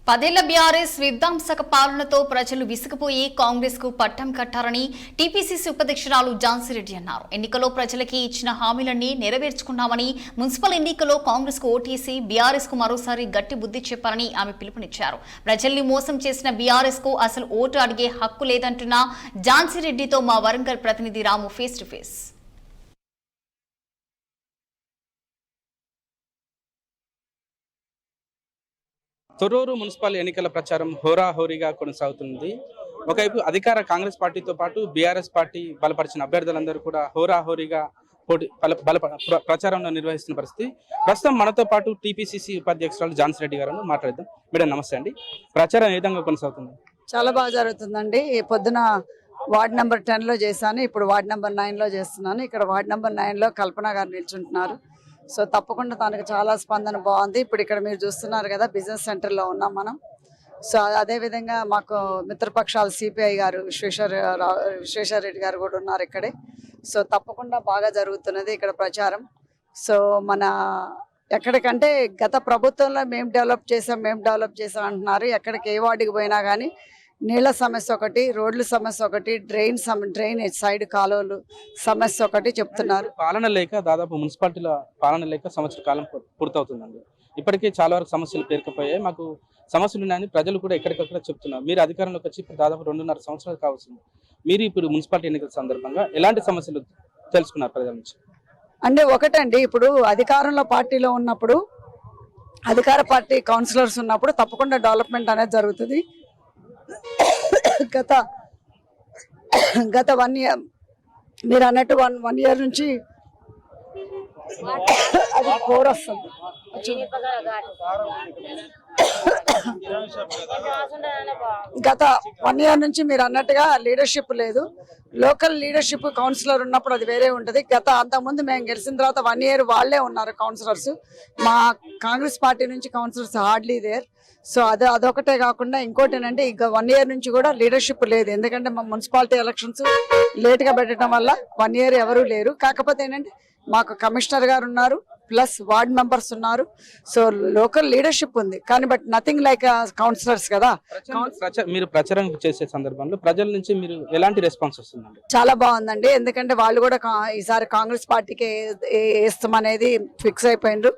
10 BRS విధ్వంసక పాలనతో ప్రజలు విసిగిపోయి కాంగ్రెస్ కు పట్టం కట్టారని టీపీసీసీ ఉపాధ్యక్షురాలు ఝాన్సీ రెడ్డి అన్నారు. ఎన్నికల్లో ప్రజలకి ఇచ్చిన హామీలన్నీ నెరవేర్చుకున్నామని, మున్సిపల్ ఎన్నికల్లో కాంగ్రెస్ కు ఓటేసి బీఆర్ఎస్ కు మరోసారి గట్టి బుద్ధి చెప్పారని ఆమె పిలుపునిచ్చారు. ప్రజల్ని మోసం చేసిన బీఆర్ఎస్ కు అసలు ఓటు అడిగే హక్కు లేదంటున్న ఝాన్సీ రెడ్డితో మా వరంగల్ ప్రతినిధి Ramu face to face. Torrur municipal ఎన్నికల ప్రచారం హోరాహోరీగా కొనసాగుతుంది. ఒకవైపు అధికార కాంగ్రెస్ పార్టీతో పాటు బీఆర్ఎస్ పార్టీ బలపరిచిన అభ్యర్థులందరూ కూడా హోరాహోరీగా ప్రచారంలో నిర్వహిస్తున్న పరిస్థితి. ప్రస్తుతం మనతో పాటు టీపీసీసీ ఉపాధ్యక్షురాలు ఝాన్సీ రెడ్డి గారు మాట్లాడదాం. మేడం నమస్తే అండి. ప్రచారం ఏ విధంగా కొనసాగుతుంది? చాలా బాగా జరుగుతుందండి. పొద్దున వార్డ్ నెంబర్ 10లో చేశాను, ఇప్పుడు వార్డ్ నెంబర్ 9లో చేస్తున్నాను. ఇక్కడ వార్డ్ నెంబర్ 9లో కల్పన గారు నిల్చుంటున్నారు. సో తప్పకుండా తనకు చాలా స్పందన బాగుంది. ఇప్పుడు ఇక్కడ మీరు చూస్తున్నారు కదా, బిజినెస్ సెంటర్లో ఉన్నాం మనం. సో అదేవిధంగా మాకు మిత్రపక్షాలు సిపిఐ గారు విశ్వేశ్వర రెడ్డి గారు కూడా ఉన్నారు ఇక్కడే. సో తప్పకుండా బాగా జరుగుతున్నది ఇక్కడ ప్రచారం. సో మన ఎక్కడికంటే గత ప్రభుత్వంలో మేము డెవలప్ చేసాం అంటున్నారు. ఎక్కడికి ఏ వార్డుకి పోయినా కానీ నీళ్ల సమస్య ఒకటి, రోడ్ల సమస్య ఒకటి, డ్రైనేజ్ సైడ్ కాలువలు సమస్య ఒకటి చెప్తున్నారు. పాలన లేక దాదాపు మున్సిపాలిటీల పాలన లేక సంవత్సర కాలం పూర్తవుతుందండి. ఇప్పటికే చాలా వరకు సమస్యలు పేరుకుపోయాయి. మాకు సమస్యలు ఉన్నాయని ప్రజలు కూడా ఎక్కడికక్కడ చెప్తున్నారు. మీరు అధికారంలోకి వచ్చి దాదాపు 2.5 సంవత్సరాలు కావాల్సింది. మీరు ఇప్పుడు మున్సిపాలిటీ ఎన్నికల సందర్భంగా ఎలాంటి సమస్యలు తెలుసుకున్నారు ప్రజల నుంచి? అంటే ఒకటండి, ఇప్పుడు అధికారంలో పార్టీలో ఉన్నప్పుడు, అధికార పార్టీ కౌన్సిలర్స్ ఉన్నప్పుడు తప్పకుండా డెవలప్మెంట్ అనేది జరుగుతుంది. గత 1 ఇయర్ మీరు అన్నట్టు 1 ఇయర్ నుంచి అది కోర్ వస్తుంది. గత 1 ఇయర్ నుంచి మీరు అన్నట్టుగా లీడర్షిప్ లేదు. లోకల్ లీడర్షిప్ కౌన్సిలర్ ఉన్నప్పుడు అది వేరే ఉంటుంది. అంతకుముందు మేము గెలిచిన తర్వాత 1 ఇయర్ వాళ్ళే ఉన్నారు కౌన్సిలర్స్. మా కాంగ్రెస్ పార్టీ నుంచి కౌన్సిలర్స్ హార్డ్లీ దేర్. సో అదొకటే కాకుండా ఇంకోటి ఏంటంటే ఇక 1 ఇయర్ నుంచి కూడా లీడర్షిప్ లేదు. ఎందుకంటే మా మున్సిపాలిటీ ఎలక్షన్స్ లేట్గా పెట్టడం వల్ల 1 ఇయర్ ఎవరూ లేరు. కాకపోతే ఏంటంటే మాకు కమిషనర్ గారు ఉన్నారు, ప్లస్ వార్డ్ మెంబర్స్ ఉన్నారు. సో లోకల్ లీడర్షిప్ ఉంది, కానీ బట్ నథింగ్ లైక్ కౌన్సిలర్స్ కదా. మీరు ప్రచారం చేసే సందర్భంలో ప్రజల నుంచి మీరు ఎలాంటి రెస్పాన్స్ వస్తుందండి? చాలా బాగుందండి. ఎందుకంటే వాళ్ళు కూడా ఈసారి కాంగ్రెస్ పార్టీకి వేస్తామనేది ఫిక్స్ అయిపోయిండ్రు.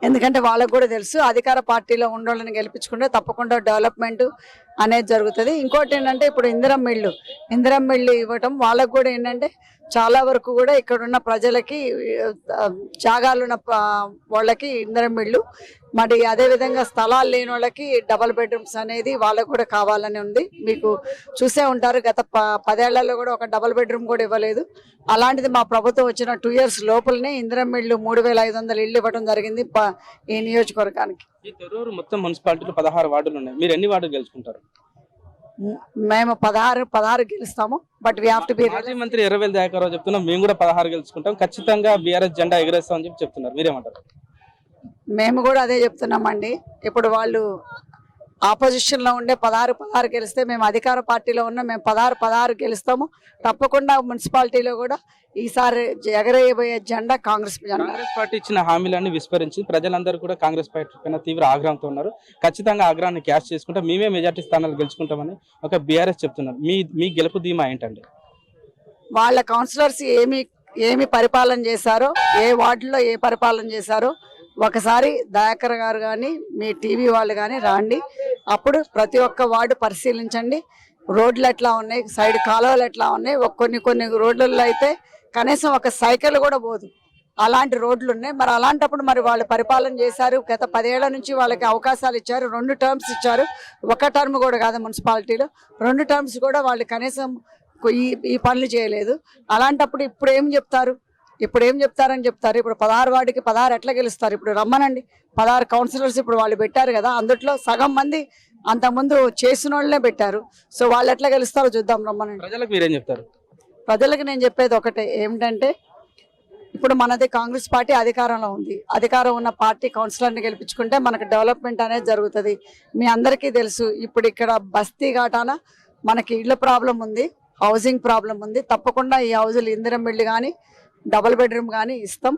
ఎందుకంటే వాళ్ళకు కూడా తెలుసు అధికార పార్టీలో ఉండోళ్ళని గెలిపించుకుంటే తప్పకుండా డెవలప్మెంట్ అనేది జరుగుతుంది. ఇంకోటి ఏంటంటే ఇప్పుడు ఇందిరమ్మ ఇళ్ళు ఇవ్వటం వాళ్ళకు కూడా ఏంటంటే చాలా వరకు కూడా ఇక్కడున్న ప్రజలకి జాగాలున్న వాళ్ళకి ఇందిరమ్మ ఇళ్ళు, మరి అదేవిధంగా స్థలాలు లేని వాళ్ళకి డబల్ బెడ్రూమ్స్ అనేది వాళ్ళకు కూడా కావాలని ఉంది. మీకు చూసే ఉంటారు, గత 10 ఏళ్లలో కూడా ఒక డబల్ బెడ్రూమ్ కూడా ఇవ్వలేదు. అలాంటిది మా ప్రభుత్వం వచ్చిన 2 ఇయర్స్ లోపలనే ఇందిరమ్మ ఇళ్ళు 3500 ఇళ్ళు ఇవ్వడం జరిగింది ఈ నియోజకవర్గానికి. ఈ తొర్రూరు మొత్తం మున్సిపాలిటీలో 16 వార్డులు ఉన్నాయి. మీరు ఎన్ని వార్డులు గెలుచుకుంటారు? మేము 16 గెలుస్తాము. But we have to be. మాజీ మంత్రి ఎర్రవెల్లి దయాకర్ చెప్తున్నాం, మేము కూడా 16 గెలుచుకుంటాం, ఖచ్చితంగా బీఆర్ఎస్ జెండా ఎగరేస్తామని చెప్పి చెప్తున్నారు. మీరేమంటారు? మేము కూడా అదే చెప్తున్నామండి. ఇప్పుడు వాళ్ళు ఆపోజిషన్ లో ఉండే 16 గెలిస్తే, మేము అధికార పార్టీలో ఉన్న మేము 16 గెలుస్తాము. తప్పకుండా మున్సిపాలిటీలో కూడా ఈసారి ఎగరేయబోయే జెండా కాంగ్రెస్ జెండా. కాంగ్రెస్ పార్టీ ఇచ్చిన హామీలన్నీ విస్మరించి ప్రజలందరూ కూడా కాంగ్రెస్ పార్టీ పైన తీవ్ర ఆగ్రహంతో ఉన్నారు. ఖచ్చితంగా ఆగ్రహాన్ని క్యాష్ చేసుకుంటే మేమే మెజార్టీ స్థానాలు గెలుచుకుంటామని ఒక బీఆర్ఎస్ చెప్తున్నారు. మీ గెలుపు ధీమా ఏంటండి? వాళ్ళ కౌన్సిలర్స్ ఏమి పరిపాలన చేశారో, ఏ వార్డులో ఏ పరిపాలన చేశారో ఒకసారి దయాకర్ గారు కానీ మీ టీవీ వాళ్ళు కానీ రాండి. అప్పుడు ప్రతి ఒక్క వార్డు పరిశీలించండి. రోడ్లు ఎట్లా ఉన్నాయి, సైడ్ కాలువలు ఎట్లా ఉన్నాయి. కొన్ని రోడ్లలో అయితే కనీసం ఒక సైకిల్ కూడా పోదు, అలాంటి రోడ్లు ఉన్నాయి. మరి అలాంటప్పుడు మరి వాళ్ళు పరిపాలన చేశారు. గత 10 ఏళ్ల నుంచి వాళ్ళకి అవకాశాలు ఇచ్చారు, 2 టర్మ్స్ ఇచ్చారు. ఒక టర్మ్ కూడా కాదు, మున్సిపాలిటీలో 2 టర్మ్స్ కూడా వాళ్ళు కనీసం ఈ పనులు చేయలేదు. అలాంటప్పుడు ఇప్పుడు ఏం చెప్తారని చెప్తారు. ఇప్పుడు 16 వార్డుకి 16 ఎట్లా గెలుస్తారు? ఇప్పుడు రమ్మనండి, 16 కౌన్సిలర్స్ ఇప్పుడు వాళ్ళు పెట్టారు కదా, అందులో సగం మంది అంతకుముందు చేసిన వాళ్ళనే పెట్టారు. సో వాళ్ళు ఎట్లా గెలుస్తారో చూద్దాం, రమ్మనండి. ప్రజలకు మీరేం చెప్తారు? ప్రజలకు నేను చెప్పేది ఒకటే, ఏమిటంటే ఇప్పుడు మనది కాంగ్రెస్ పార్టీ అధికారంలో ఉంది. అధికారం ఉన్న పార్టీ కౌన్సిలర్ని గెలిపించుకుంటే మనకు డెవలప్మెంట్ అనేది జరుగుతుంది. మీ అందరికీ తెలుసు, ఇప్పుడు ఇక్కడ బస్తీ ఘాటాన మనకి ఇళ్ళ ప్రాబ్లం ఉంది, హౌసింగ్ ప్రాబ్లం ఉంది. తప్పకుండా ఈ హౌజులు ఇందిరమ్మ ఇళ్ళు కానీ డబుల్ బెడ్రూమ్ కానీ ఇస్తాం.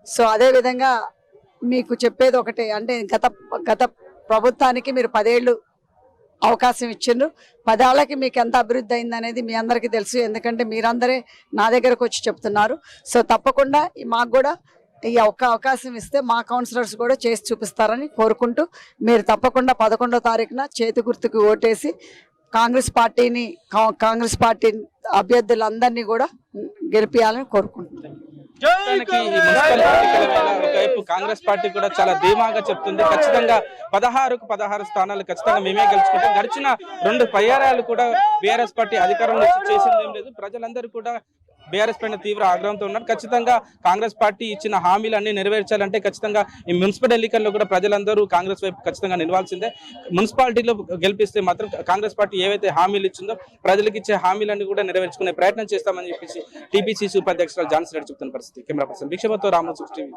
సో అదేవిధంగా మీకు చెప్పేది ఒకటే, అంటే గత ప్రభుత్వానికి మీరు 10 ఏళ్ళు అవకాశం ఇచ్చిండ్రు. 10 ఏళ్ళకి మీకు ఎంత అభివృద్ధి అయింది అనేది మీ అందరికీ తెలుసు, ఎందుకంటే మీరందరే నా దగ్గరకు వచ్చి చెప్తున్నారు. సో తప్పకుండా మాకు కూడా ఈ ఒక్క అవకాశం ఇస్తే మా కౌన్సిలర్స్ కూడా చేసి చూపిస్తారని కోరుకుంటూ, మీరు తప్పకుండా 11వ తారీఖున చేతి గుర్తుకు ఓటేసి కాంగ్రెస్ పార్టీ అభ్యర్థులందరినీ కూడా గెలిపించాలని కోరుకుంటున్నాను. మొత్తానికి ఈ మున్సిపల్ ఎన్నికల వేళ ఒకవైపు కాంగ్రెస్ పార్టీ కూడా చాలా ధీమాగా చెప్తుంది, ఖచ్చితంగా 16కు 16 స్థానాలు ఖచ్చితంగా మేమే గెలుచుకుంటాం. గడిచిన 2 పర్యాయాలు కూడా బీఆర్ఎస్ పార్టీ అధికారంలో చేసింది ఏం లేదు. ప్రజలందరూ కూడా బీఆర్ఎస్ పైన తీవ్ర ఆగ్రహంతో ఉన్నారు. ఖచ్చితంగా కాంగ్రెస్ పార్టీ ఇచ్చిన హామీలన్నీ నెరవేర్చాలంటే ఖచ్చితంగా ఈ మున్సిపల్ ఎన్నికల్లో కూడా ప్రజలందరూ కాంగ్రెస్ వైపు ఖచ్చితంగా నిలవాల్సిందే. మున్సిపాలిటీలో గెలిపిస్తే మాత్రం కాంగ్రెస్ పార్టీ ఏవైతే హామీలు ఇచ్చిందో ప్రజలకు ఇచ్చే హామీలన్నీ కూడా నెరవేర్చుకునే ప్రయత్నం చేస్తామని చెప్పేసి టీపీసీసీ ఉపాధ్యక్షురాలు ఝాన్సీ రెడ్డి చెప్తున్న పరిస్థితి. కెమెరా పర్సన్ భిక్షపతితో రామోజు టీవీ.